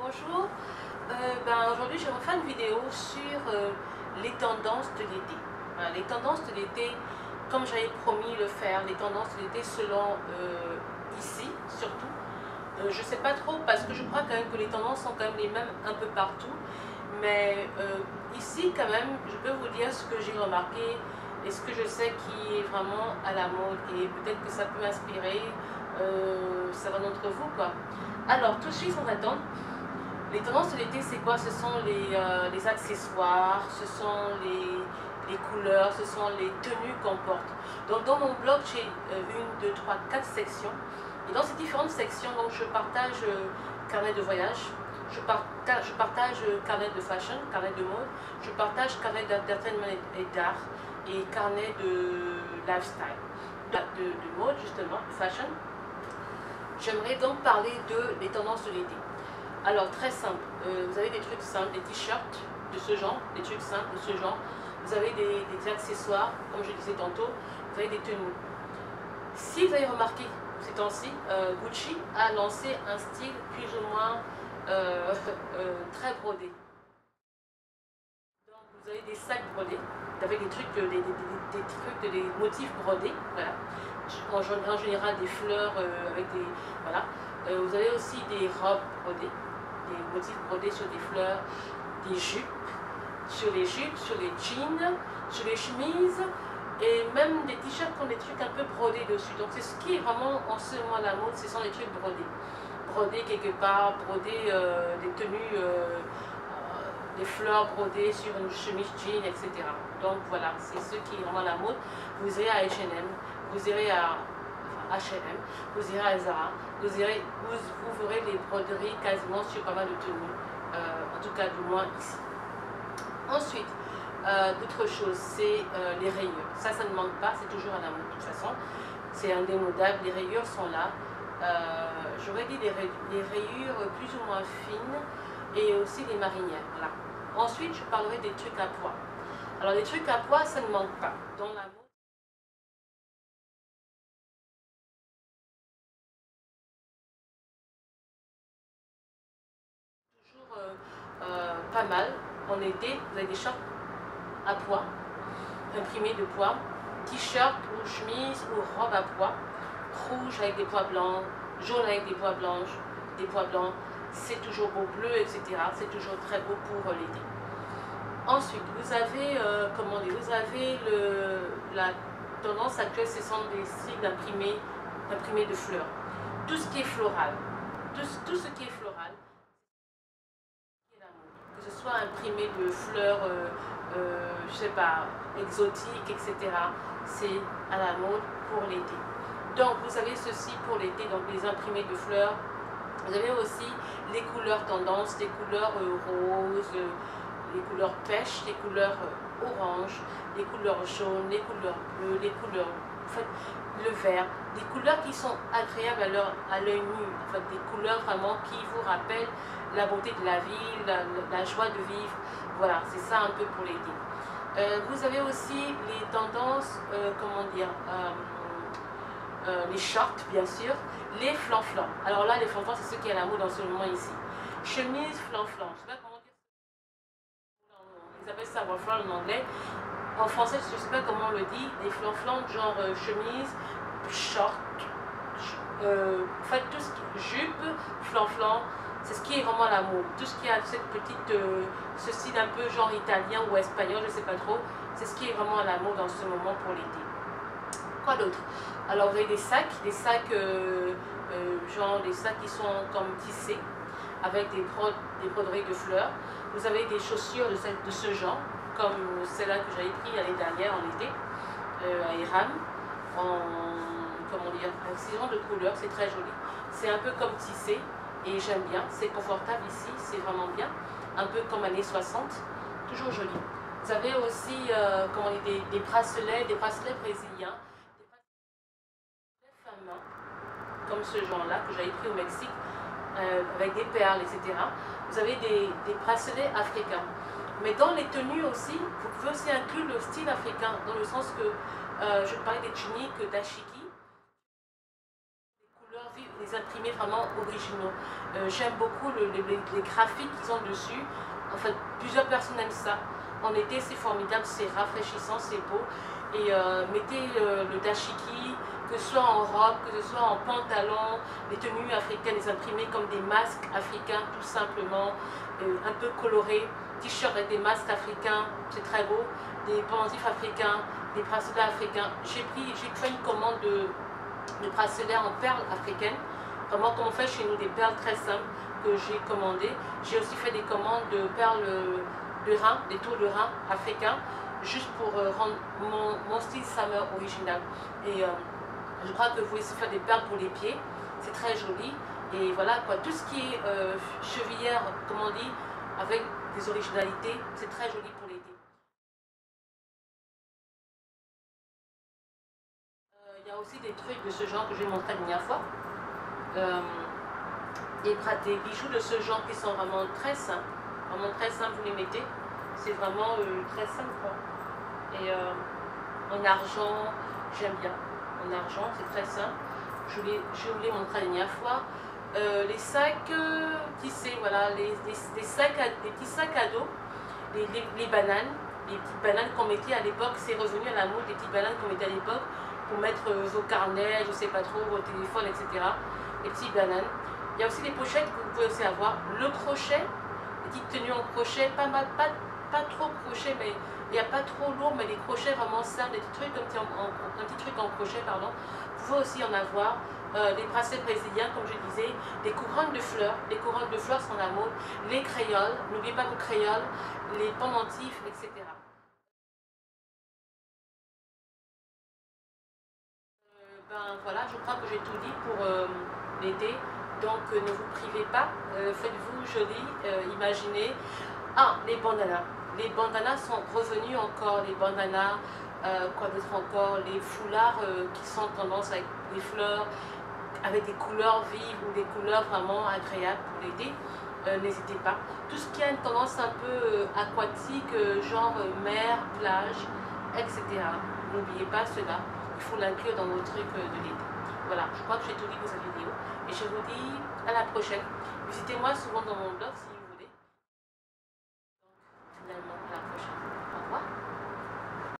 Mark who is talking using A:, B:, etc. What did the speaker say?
A: Bonjour, aujourd'hui je vais faire une vidéo sur les tendances de l'été. Voilà, les tendances de l'été, comme j'avais promis le faire, les tendances de l'été selon ici surtout. Je ne sais pas trop parce que je crois quand même que les tendances sont quand même les mêmes un peu partout. Mais ici quand même, je peux vous dire ce que j'ai remarqué et ce que je sais qui est vraiment à la mode et peut-être que ça peut inspirer certains d'entre vous quoi. Alors tout de suite sans attendre. Les tendances de l'été, c'est quoi? Ce sont les accessoires, ce sont les couleurs, ce sont les tenues qu'on porte. Donc dans mon blog, j'ai une, deux, trois, quatre sections. Et dans ces différentes sections, donc, je partage carnet de voyage, je partage carnet de fashion, carnet de mode, je partage carnet d'entertainment et d'art et carnet de lifestyle, de mode justement, de fashion. J'aimerais donc parler des tendances de l'été. Alors très simple, vous avez des trucs simples, des t-shirts de ce genre, des trucs simples de ce genre. Vous avez des accessoires, comme je disais tantôt, vous avez des tenues. Si vous avez remarqué ces temps-ci, Gucci a lancé un style plus ou moins très brodé. Donc vous avez des sacs brodés, avec des trucs, des motifs brodés, voilà. En général des fleurs avec des... Voilà. Vous avez aussi des robes brodées, des motifs brodés sur des fleurs, des jupes, sur les jeans, sur les chemises et même des t-shirts qui ont des trucs un peu brodés dessus. Donc c'est ce qui est vraiment en ce moment à la mode, ce sont les trucs brodés. Brodés quelque part, brodés des tenues, des fleurs brodées sur une chemise jean, etc. Donc voilà, c'est ce qui est vraiment à la mode. Vous irez à H&M, vous irez à H&M, vous irez à Zara, vous verrez les broderies quasiment sur pas mal de tenues, en tout cas du moins ici. Ensuite, d'autres choses, c'est les rayures. Ça ne manque pas, c'est toujours à la mode de toute façon. C'est indémodable, les rayures sont là. J'aurais dit les rayures plus ou moins fines et aussi les marinières. Voilà. Ensuite, je parlerai des trucs à pois. Alors les trucs à pois, ça ne manque pas. Dans la mode, toujours pas mal. En été, vous avez des shorts à pois, imprimés de pois, t-shirt ou chemise ou robe à pois, rouge avec des pois blancs, jaune avec des pois blanches, des pois blancs, c'est toujours beau, bleu, etc. C'est toujours très beau pour l'été. Ensuite, vous avez, comment dire, vous avez la tendance actuelle, ce sont des styles imprimés de fleurs. Tout ce qui est floral, tout ce qui est floral, que ce soit imprimé de fleurs, je sais pas, exotiques, etc. C'est à la mode pour l'été. Donc vous avez ceci pour l'été, donc les imprimés de fleurs. Vous avez aussi les couleurs tendances, les couleurs roses, les couleurs pêche, les couleurs orange, les couleurs jaunes, les couleurs bleues, les couleurs, en fait, le vert, des couleurs qui sont agréables à l'œil nu, en fait, des couleurs vraiment qui vous rappellent la beauté de la vie, la joie de vivre. Voilà, c'est ça un peu pour l'été. Vous avez aussi les tendances, comment dire, les shorts bien sûr, les flanflans. Alors là, les flanflans, c'est ce qui est à la mode en ce moment ici. Chemise flanflan, je sais pas comment dire. Ils appellent ça waffle en anglais. En français, je ne sais pas comment on le dit. Des flanflans genre chemise, short, en fait tout ce qui est jupe, flanflan, c'est ce qui est vraiment à la mode. Tout ce qui a cette petite, ce style un peu genre italien ou espagnol, je ne sais pas trop, c'est ce qui est vraiment à la mode en ce moment pour l'été. Quoi d'autre? Alors vous avez des sacs genre des sacs qui sont comme tissés avec des broderies de fleurs. Vous avez des chaussures de ce genre, comme celle-là que j'avais pris l'année dernière en été, à Iran, comment dire, avec ce genre de couleurs, c'est très joli. C'est un peu comme tissé et j'aime bien, c'est confortable ici, c'est vraiment bien, un peu comme années 60, toujours joli. Vous avez aussi comment dire, des bracelets brésiliens, comme ce genre-là que j'avais pris au Mexique, avec des perles, etc. Vous avez des bracelets africains. Mais dans les tenues aussi, vous pouvez aussi inclure le style africain, dans le sens que je parlais des tuniques d'ashiki, des imprimés vraiment originaux. J'aime beaucoup les graphiques qu'ils ont dessus. En fait, plusieurs personnes aiment ça. En été, c'est formidable, c'est rafraîchissant, c'est beau. Et mettez le dashiki, que ce soit en robe, que ce soit en pantalon, les tenues africaines, les imprimés comme des masques africains, tout simplement, un peu colorés, t-shirts avec des masques africains, c'est très beau, des pendentifs africains, des bracelets africains. J'ai fait une commande de bracelets en perles africaines, vraiment comme on fait chez nous, des perles très simples que j'ai commandées. J'ai aussi fait des commandes de perles de rein, des tours de rein africains, juste pour rendre mon style summer original. Et je crois que vous pouvez aussi faire des perles pour les pieds, c'est très joli. Et voilà quoi, tout ce qui est chevillère, comme on dit, avec des originalités, c'est très joli pour l'été. Il y a aussi des trucs de ce genre que je vais montrer la dernière fois. Des bijoux de ce genre qui sont vraiment très simples, vous les mettez, c'est vraiment très simple quoi. Et en argent, j'aime bien, en argent c'est très simple, je vous les montrer la dernière fois. Les sacs tissés, voilà, les petits sacs à dos, les bananes, les petites bananes qu'on mettait à l'époque, c'est revenu à la mode, les petites bananes qu'on mettait à l'époque pour mettre vos carnets, je sais pas trop, vos téléphones, etc. Les petites bananes. Il y a aussi des pochettes que vous pouvez aussi avoir. Le crochet, les petites tenues en crochet, pas trop crochet, mais il n'y a pas trop lourd, mais des crochets vraiment simples, des petits trucs comme un petit truc en crochet, pardon. Vous pouvez aussi en avoir. Des bracelets brésiliens, comme je disais, des couronnes de fleurs. Les couronnes de fleurs sont la mode. Les créoles, n'oubliez pas vos créoles, les pendentifs, etc. Ben voilà, je crois que j'ai tout dit pour l'été. Donc ne vous privez pas, faites-vous joli, imaginez. Ah, les bandanas. Les bandanas sont revenus encore, les bandanas, quoi d'autre encore, les foulards qui sont tendance avec des fleurs, avec des couleurs vives ou des couleurs vraiment agréables pour l'été. N'hésitez pas. Tout ce qui a une tendance un peu aquatique, genre mer, plage, etc. N'oubliez pas cela, il faut l'inclure dans vos trucs de l'été. Voilà, je crois que j'ai tout dit pour cette vidéo et je vous dis à la prochaine. Visitez-moi souvent dans mon blog.